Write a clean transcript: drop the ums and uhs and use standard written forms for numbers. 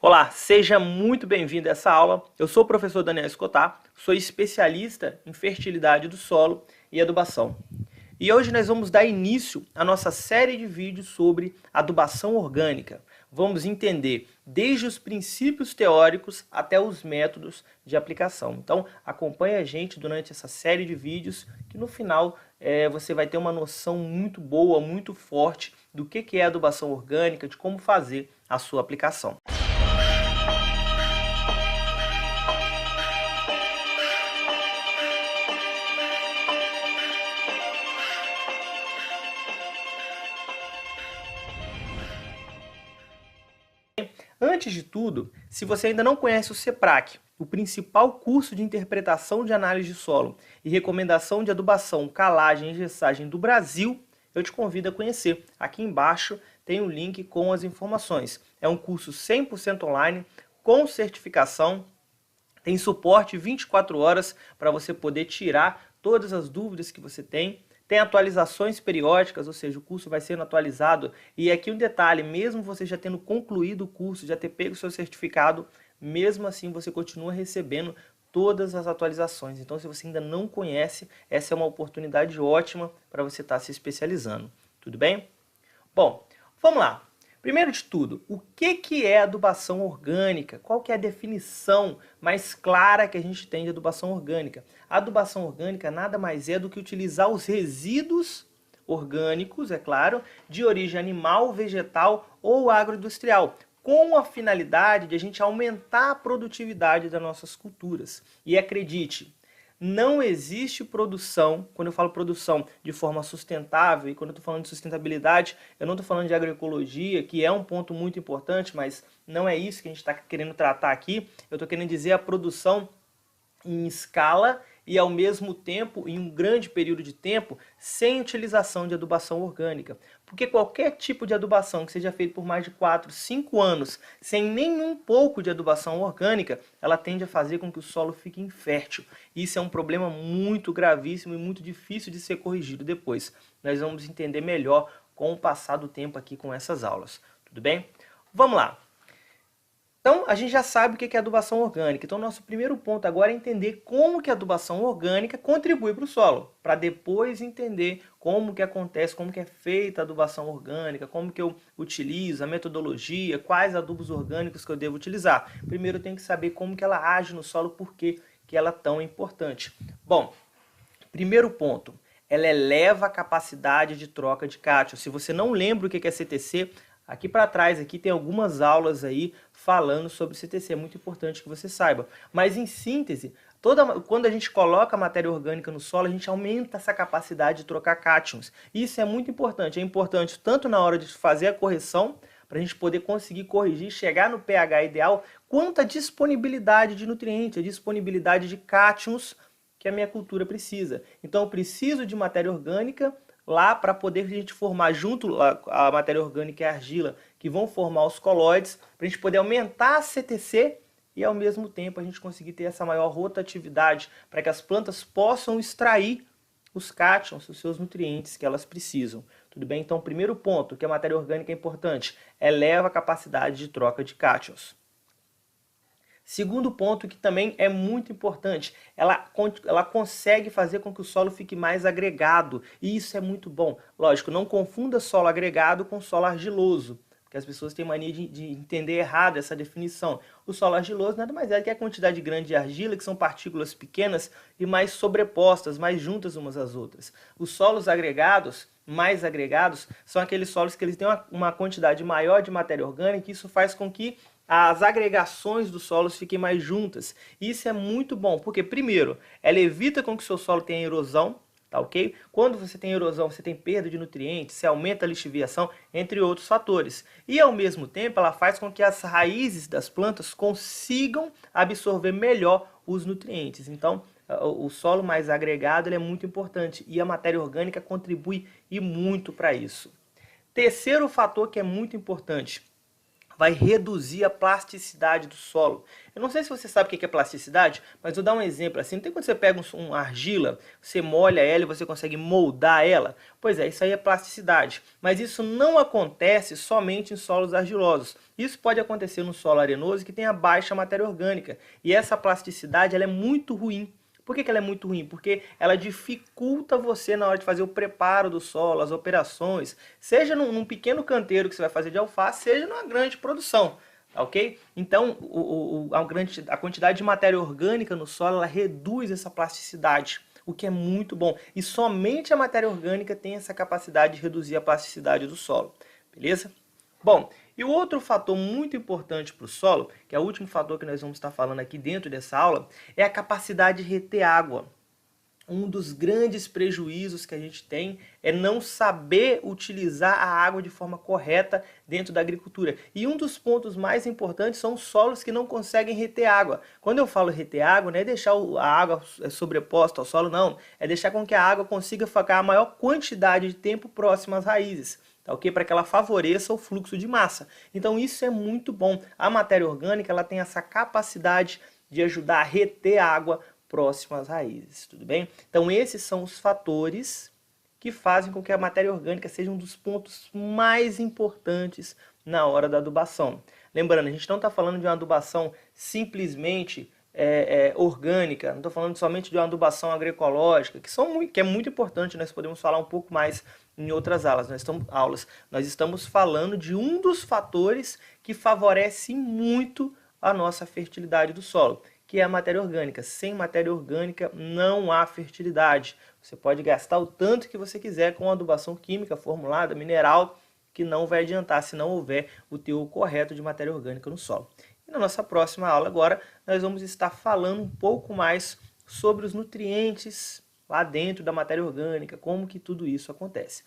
Olá, seja muito bem-vindo a essa aula. Eu sou o professor Daniel Escotar, sou especialista em fertilidade do solo e adubação. E hoje nós vamos dar início à nossa série de vídeos sobre adubação orgânica. Vamos entender desde os princípios teóricos até os métodos de aplicação. Então acompanhe a gente durante essa série de vídeos que no final você vai ter uma noção muito boa, muito forte do que é adubação orgânica, de como fazer a sua aplicação. Antes de tudo, se você ainda não conhece o CEPRAC, o principal curso de interpretação de análise de solo e recomendação de adubação, calagem e gessagem do Brasil, eu te convido a conhecer. Aqui embaixo tem o link com as informações. É um curso 100% online, com certificação, tem suporte 24 horas para você poder tirar todas as dúvidas que você tem. Tem atualizações periódicas, ou seja, o curso vai sendo atualizado. E aqui um detalhe, mesmo você já tendo concluído o curso, já ter pego o seu certificado, mesmo assim você continua recebendo todas as atualizações. Então, se você ainda não conhece, essa é uma oportunidade ótima para você estar se especializando. Tudo bem? Bom, vamos lá. Primeiro de tudo, o que é adubação orgânica? Qual que é a definição mais clara que a gente tem de adubação orgânica? A adubação orgânica nada mais é do que utilizar os resíduos orgânicos, é claro, de origem animal, vegetal ou agroindustrial, com a finalidade de a gente aumentar a produtividade das nossas culturas. E acredite, não existe produção, quando eu falo produção de forma sustentável, e quando eu estou falando de sustentabilidade, eu não estou falando de agroecologia, que é um ponto muito importante, mas não é isso que a gente está querendo tratar aqui. Eu estou querendo dizer a produção em escala e ao mesmo tempo, em um grande período de tempo, sem utilização de adubação orgânica. Porque qualquer tipo de adubação que seja feita por mais de 4, 5 anos, sem nenhum pouco de adubação orgânica, ela tende a fazer com que o solo fique infértil. Isso é um problema muito gravíssimo e muito difícil de ser corrigido depois. Nós vamos entender melhor com o passar do tempo aqui com essas aulas. Tudo bem? Vamos lá. Então, a gente já sabe o que é adubação orgânica. Então, nosso primeiro ponto agora é entender como que a adubação orgânica contribui para o solo, para depois entender como que acontece, como que é feita a adubação orgânica, como que eu utilizo, a metodologia, quais adubos orgânicos que eu devo utilizar. Primeiro, eu tenho que saber como que ela age no solo, por que ela é tão importante. Bom, primeiro ponto, ela eleva a capacidade de troca de cátion. Se você não lembra o que é CTC, aqui para trás aqui tem algumas aulas aí falando sobre CTC, é muito importante que você saiba. Mas em síntese, quando a gente coloca a matéria orgânica no solo, a gente aumenta essa capacidade de trocar cátions. Isso é muito importante, tanto na hora de fazer a correção, para a gente poder conseguir corrigir, chegar no pH ideal, quanto a disponibilidade de nutrientes, a disponibilidade de cátions que a minha cultura precisa. Então eu preciso de matéria orgânica lá para poder a gente formar junto a matéria orgânica e a argila, que vão formar os colóides, para a gente poder aumentar a CTC e ao mesmo tempo a gente conseguir ter essa maior rotatividade para que as plantas possam extrair os cátions, os seus nutrientes que elas precisam. Tudo bem? Então, primeiro ponto, que a matéria orgânica é importante, eleva a capacidade de troca de cátions. Segundo ponto, que também é muito importante, ela consegue fazer com que o solo fique mais agregado, e isso é muito bom. Lógico, não confunda solo agregado com solo argiloso, porque as pessoas têm mania de entender errado essa definição. O solo argiloso nada mais é que a quantidade grande de argila, que são partículas pequenas e mais sobrepostas, mais juntas umas às outras. Os solos agregados, mais agregados, são aqueles solos que eles têm uma quantidade maior de matéria orgânica, e isso faz com que as agregações dos solos fiquem mais juntas. Isso é muito bom, porque primeiro, ela evita com que o seu solo tenha erosão, tá ok? Quando você tem erosão, você tem perda de nutrientes, você aumenta a lixiviação, entre outros fatores. E ao mesmo tempo, ela faz com que as raízes das plantas consigam absorver melhor os nutrientes. Então, o solo mais agregado ele é muito importante e a matéria orgânica contribui e muito para isso. Terceiro fator que é muito importante, vai reduzir a plasticidade do solo. Eu não sei se você sabe o que é plasticidade, mas vou dar um exemplo assim. Não tem quando você pega uma argila, você molha ela e você consegue moldar ela? Pois é, isso aí é plasticidade. Mas isso não acontece somente em solos argilosos. Isso pode acontecer no solo arenoso que tenha baixa matéria orgânica. E essa plasticidade ela é muito ruim. Por que ela é muito ruim? Porque ela dificulta você na hora de fazer o preparo do solo, as operações, seja num pequeno canteiro que você vai fazer de alface, seja numa grande produção, tá ok? Então, a quantidade de matéria orgânica no solo, ela reduz essa plasticidade, o que é muito bom. E somente a matéria orgânica tem essa capacidade de reduzir a plasticidade do solo, beleza? Bom, e o outro fator muito importante para o solo, que é o último fator que nós vamos estar falando aqui dentro dessa aula, é a capacidade de reter água. Um dos grandes prejuízos que a gente tem é não saber utilizar a água de forma correta dentro da agricultura. E um dos pontos mais importantes são os solos que não conseguem reter água. Quando eu falo reter água, não é deixar a água sobreposta ao solo, não. É deixar com que a água consiga ficar a maior quantidade de tempo próxima às raízes. Tá, ok? Para que ela favoreça o fluxo de massa. Então isso é muito bom. A matéria orgânica ela tem essa capacidade de ajudar a reter água próximo às raízes, tudo bem? Então esses são os fatores que fazem com que a matéria orgânica seja um dos pontos mais importantes na hora da adubação. Lembrando, a gente não está falando de uma adubação simplesmente orgânica, não estou falando somente de uma adubação agroecológica, que é muito importante, nós podemos falar um pouco mais em outras aulas. Nós estamos falando de um dos fatores que favorece muito a nossa fertilidade do solo, que é a matéria orgânica. Sem matéria orgânica não há fertilidade. Você pode gastar o tanto que você quiser com adubação química, formulada, mineral, que não vai adiantar se não houver o teor correto de matéria orgânica no solo. E na nossa próxima aula agora, nós vamos estar falando um pouco mais sobre os nutrientes lá dentro da matéria orgânica, como que tudo isso acontece.